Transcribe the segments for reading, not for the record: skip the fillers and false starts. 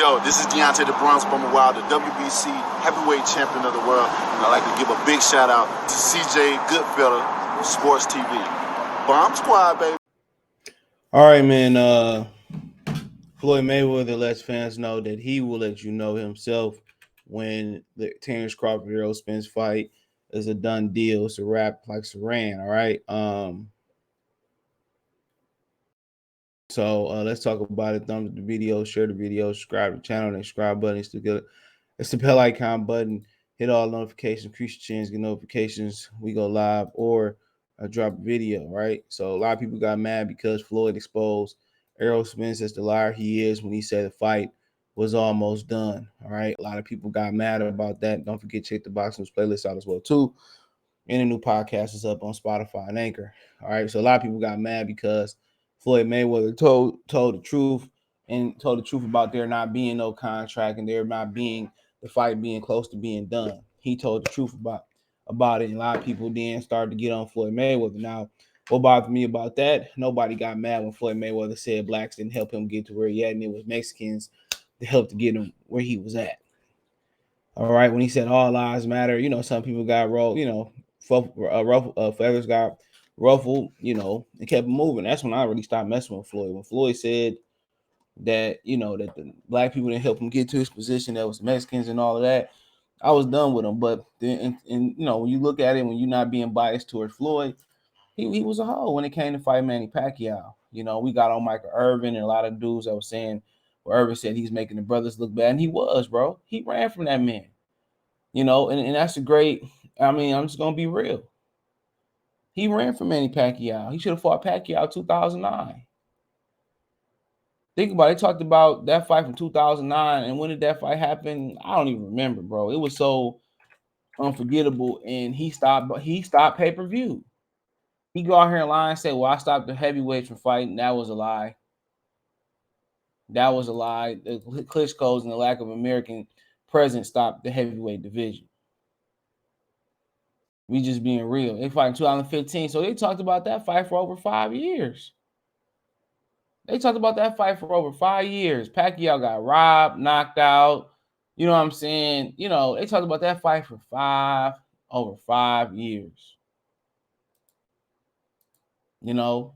Yo, this is Deontay the Bronx Bummer Wild, the WBC heavyweight champion of the world. And I'd like to give a big shout out to CJ Goodfellow, Sports TV. Bomb Squad, baby. All right, man. Floyd Mayweather lets fans know that he will let you know himself when the Terrence Crawford Errol Spence fight is a done deal. It's a wrap like Saran. All right. So let's talk about it. Thumbs up the video, share the video, subscribe to the channel. The subscribe button is to get it's the bell icon button. Hit all notifications, increase your chance, get notifications. We go live or drop a video, right? So a lot of people got mad because Floyd exposed Errol Spence as the liar he is when he said the fight was almost done. All right. A lot of people got mad about that. Don't forget, check the Box News playlist out as well, too. And the new podcast is up on Spotify and Anchor. All right. So a lot of people got mad because Floyd Mayweather told the truth and told the truth about there not being no contract and there not being the fight being close to being done. He told the truth about it. And a lot of people then started to get on Floyd Mayweather. Now, what bothered me about that? Nobody got mad when Floyd Mayweather said blacks didn't help him get to where he at, and it was Mexicans that helped to get him where he was at. All right, when he said all lives matter, some people got rolled, feathers got ruffled, and kept moving. That's when I really stopped messing with Floyd. When Floyd said that, that the black people didn't help him get to his position, that was Mexicans and all of that, I was done with him. But then, and when you look at it, when you're not being biased towards Floyd, he was a hoe when it came to fight Manny Pacquiao. We got on Michael Irvin and a lot of dudes that were saying, well, Irvin said he's making the brothers look bad, and he was, bro. He ran from that man, and that's a great. I mean, I'm just gonna be real. He ran from Manny Pacquiao. He should have fought Pacquiao 2009. Think about it. They talked about that fight from 2009, and when did that fight happen? I don't even remember, bro. It was so unforgettable, and he stopped pay-per-view. He go out here and lie and say, well, I stopped the heavyweights from fighting. That was a lie. That was a lie. The Klitschko's and the lack of American presence stopped the heavyweight division. We just being real. They fight in 2015. So they talked about that fight for over 5 years. They talked about that fight for over 5 years. Pacquiao got robbed, knocked out. You know what I'm saying? They talked about that fight for over 5 years. And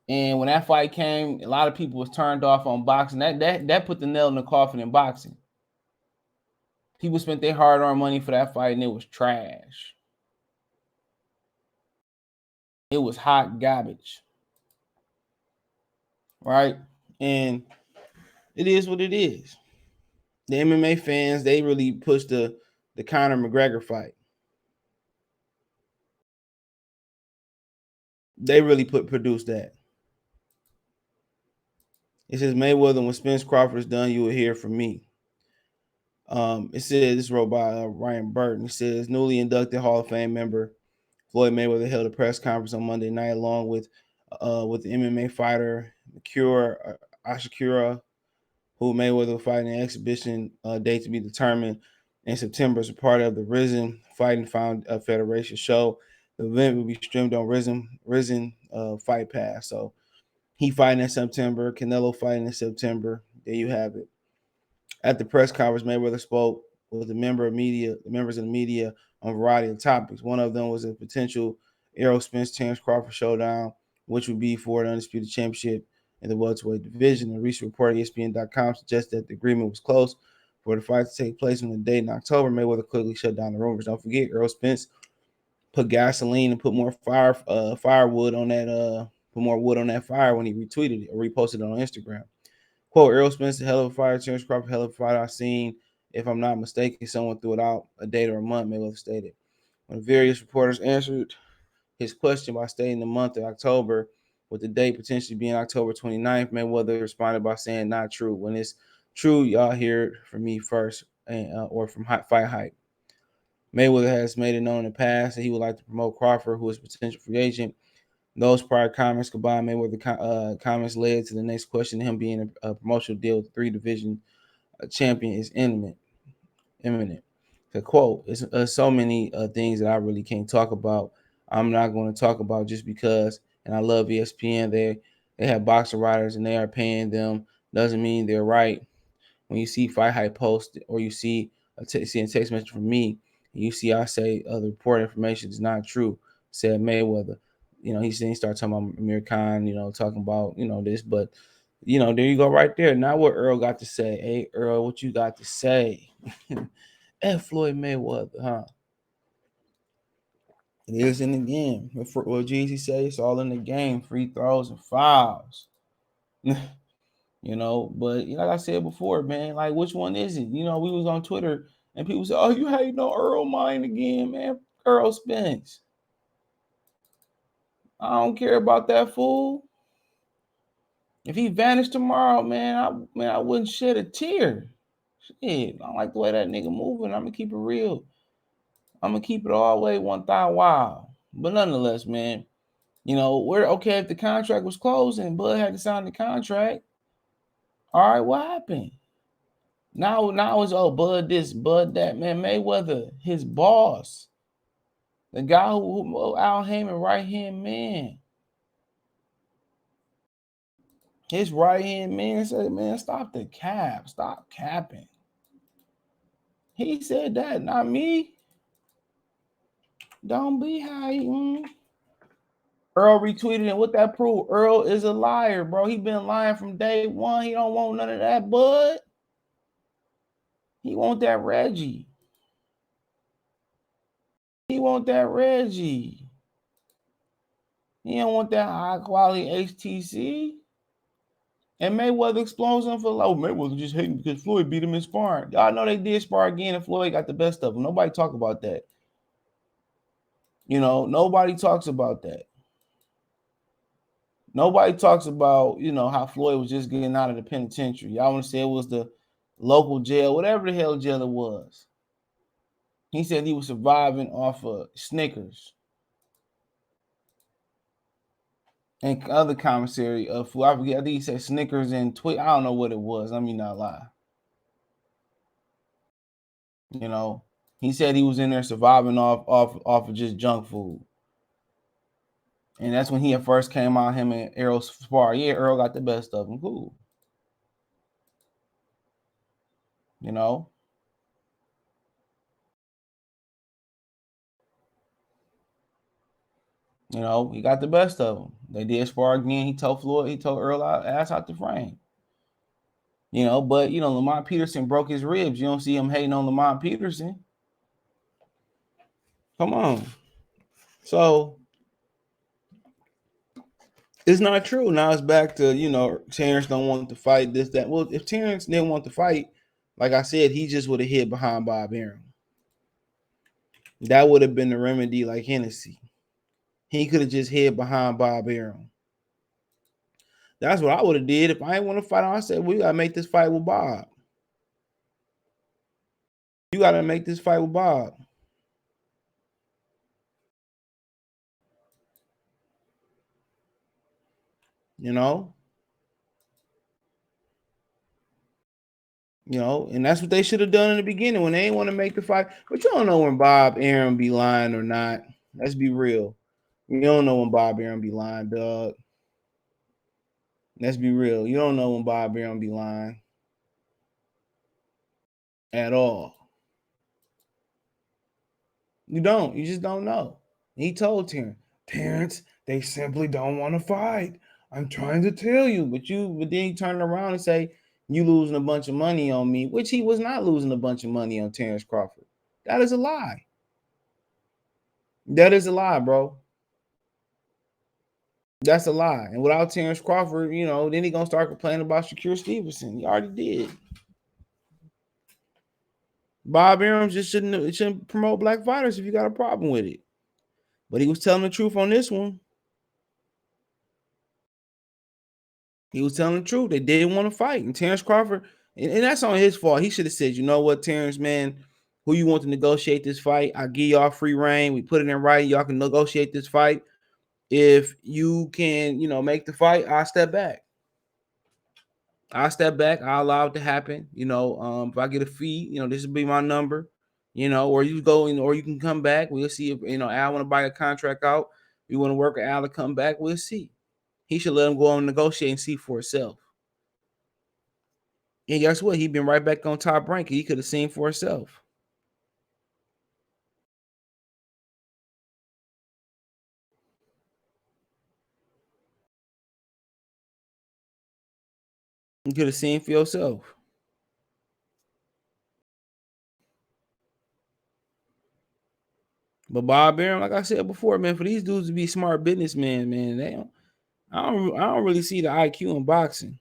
when that fight came, a lot of people was turned off on boxing. That put the nail in the coffin in boxing. People spent their hard-earned money for that fight, and it was trash. It was hot garbage. Right? And it is what it is. The MMA fans, they really pushed the Conor McGregor fight. They really produced that. It says Mayweather, when Spence Crawford is done, you will hear from me. It says this wrote by Ryan Burton. It says newly inducted Hall of Fame member Floyd Mayweather held a press conference on Monday night along with the MMA fighter Ashakura, who Mayweather will fight in an exhibition date to be determined in September as a part of the Risen Fighting Federation show. The event will be streamed on Risen Fight Pass. So he fighting in September, Canelo fighting in September. There you have it. At the press conference, Mayweather spoke with members of the media on a variety of topics. One of them was a potential Errol Spence Terrence Crawford showdown, which would be for the undisputed championship in the welterweight division. A recent report at ESPN.com suggests that the agreement was close for the fight to take place on the date in October. Mayweather quickly shut down the rumors. Don't forget, Errol Spence put gasoline and put more firewood on that put more wood on that fire when he retweeted it or reposted it on Instagram. Quote, Errol Spence, hell of a fighter. Terrence Crawford, hell of a fighter. I've seen, if I'm not mistaken, someone threw it out a date or a month, Mayweather stated. When various reporters answered his question by stating the month of October, with the date potentially being October 29th, Mayweather responded by saying, not true. When it's true, y'all hear it from me first or from Fight Hype. Mayweather has made it known in the past that he would like to promote Crawford, who is a potential free agent. Those prior comments combined Mayweather comments led to the next question: him being a promotional deal with the 3-division champion is imminent. The quote is so many things that I really can't talk about. I'm not going to talk about just because. And I love ESPN. They have boxer writers and they are paying them. Doesn't mean they're right. when you see Fight Hype post or you see a text message from me, and you see I say the report information is not true, said Mayweather. He started talking about Amir Khan, talking about, this, but there you go right there. Now what Earl got to say. Hey, Earl, what you got to say? F Floyd Mayweather, huh? It is in the game. What Jeezy say, it's all in the game. Free throws and fouls. But like I said before, man, like which one is it? We was on Twitter and people say, oh, you hating on Earl Mine again, man. Earl Spence. I don't care about that fool. If he vanished tomorrow, man, I wouldn't shed a tear. Shit, I don't like the way that nigga moving. I'm gonna keep it real. I'm gonna keep it all the way 1,000 wild. But nonetheless, man, we're okay if the contract was closed and Bud had to sign the contract. All right, what happened? Now it's Bud this, Bud that, man. Mayweather, his boss, the guy who Al Heyman right hand man, his right hand man said, man, stop the cap, stop capping. He said that, not me. Don't be hating. Earl retweeted it. What that prove? Earl is a liar, bro. He been lying from day one. He don't want none of that, Bud. He want that Reggie. He want that Reggie. He don't want that high quality HTC. And Mayweather explodes him for Mayweather just hating because Floyd beat him in sparring. Y'all know they did spar again and Floyd got the best of him. Nobody talk about that. Nobody talks about that. Nobody talks about, how Floyd was just getting out of the penitentiary. Y'all want to say it was the local jail, whatever the hell jail it was. He said he was surviving off of Snickers. And other commissary of food. I forget, I think he said Snickers and Twix. I don't know what it was. Let me not lie. He said he was in there surviving off of just junk food. And that's when he at first came out, him and Errol's spar. Yeah, Earl got the best of him. Cool. He got the best of him. They did spar again. He told Earl ass out the frame. But Lamont Peterson broke his ribs. You don't see him hating on Lamont Peterson. Come on. So it's not true. Now it's back to, Terrence don't want to fight, this, that. Well, if Terrence didn't want to fight, like I said, he just would have hid behind Bob Arum. That would have been the remedy like Hennessy. He could have just hid behind Bob Arum. That's what I would have did. If I didn't want to fight, I said, we got to make this fight with Bob. You got to make this fight with Bob. And that's what they should have done in the beginning when they didn't want to make the fight. But you don't know when Bob Arum be lying or not. Let's be real. You don't know when Bob Arum be lying, dog. Let's be real. You don't know when Bob Arum be lying at all. You don't. You just don't know. He told Terrence, they simply don't want to fight. I'm trying to tell you. But then he turned around and say, you losing a bunch of money on me, which he was not losing a bunch of money on Terrence Crawford. That is a lie. That is a lie, bro. That's a lie. And without Terrence Crawford, then he gonna start complaining about Shakur Stevenson. He already did. Bob Arum just shouldn't promote black fighters if you got a problem with it. But he was telling the truth on this one. He was telling the truth. They didn't want to fight. And Terrence Crawford, and that's on his fault. He should have said, you know what, Terrence, man, who you want to negotiate this fight? I give y'all free reign. We put it in writing. Y'all can negotiate this fight. If you can, make the fight, I'll step back. I'll allow it to happen. If I get a fee, this will be my number. Or you go in, or you can come back. We'll see if Al want to buy a contract out. You want to work with Al to come back. We'll see. He should let him go on and negotiate and see for himself. And guess what? He been right back on top rank. He could have seen for himself. You could have seen for yourself. But Bob Arum, like I said before, man, for these dudes to be smart businessmen, man, I don't really see the IQ in boxing.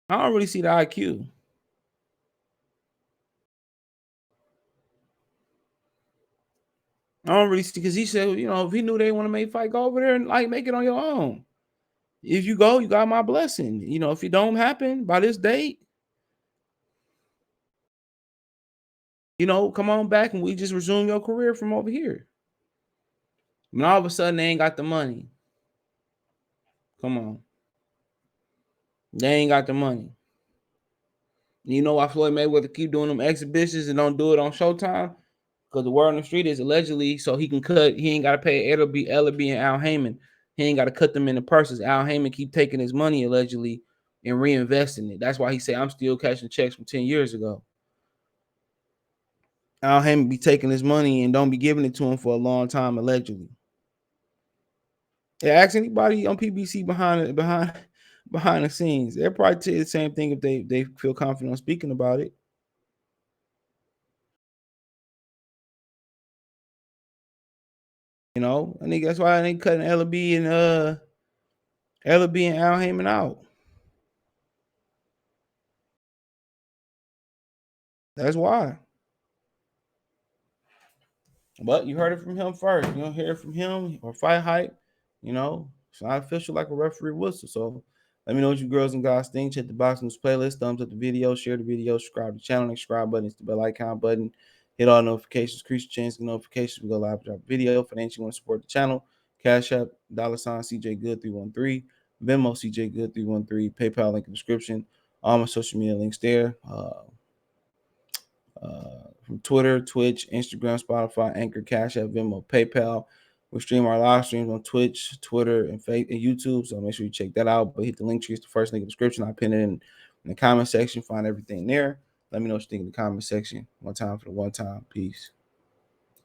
I don't really see the IQ. I don't really see because he said, if he knew they want to make fight, go over there and like make it on your own. If you go, you got my blessing. If it don't happen by this date, come on back and we just resume your career from over here. And all of a sudden they ain't got the money. Come on. They ain't got the money. You know why Floyd Mayweather keep doing them exhibitions and don't do it on Showtime? Because the word on the street is allegedly so he can cut. He ain't got to pay Ellaby and Al Heyman. He ain't got to cut them in the purses. Al Heyman keep taking his money allegedly and reinvesting it. That's why he say I'm still cashing checks from 10 years ago. Al Heyman be taking his money and don't be giving it to him for a long time allegedly. Yeah, ask anybody on PBC behind the scenes. They'll probably tell you the same thing if they feel confident on speaking about it. I think that's why they cutting Ellaby and Al Heyman out. That's why. But you heard it from him first. You don't hear it from him or Fight Hype. It's not official like a referee whistle. So let me know what you girls and guys think. Check the Boxing News playlist. Thumbs up the video. Share the video. Subscribe to the channel. Subscribe button. It's the bell icon button. Hit all notifications. Increase your chance to get notifications. We go live drop video. Financially want to support the channel. Cash App, $ CJ Good 313. Venmo CJ Good 313. PayPal link in the description. All my social media links there. From Twitter, Twitch, Instagram, Spotify, Anchor, Cash App, Venmo, PayPal. We stream our live streams on Twitch, Twitter, and YouTube. So make sure you check that out. But hit the link tree. It's the first link in the description. I pin it in the comment section. Find everything there. Let me know what you think in the comment section. One time for the one time. Peace.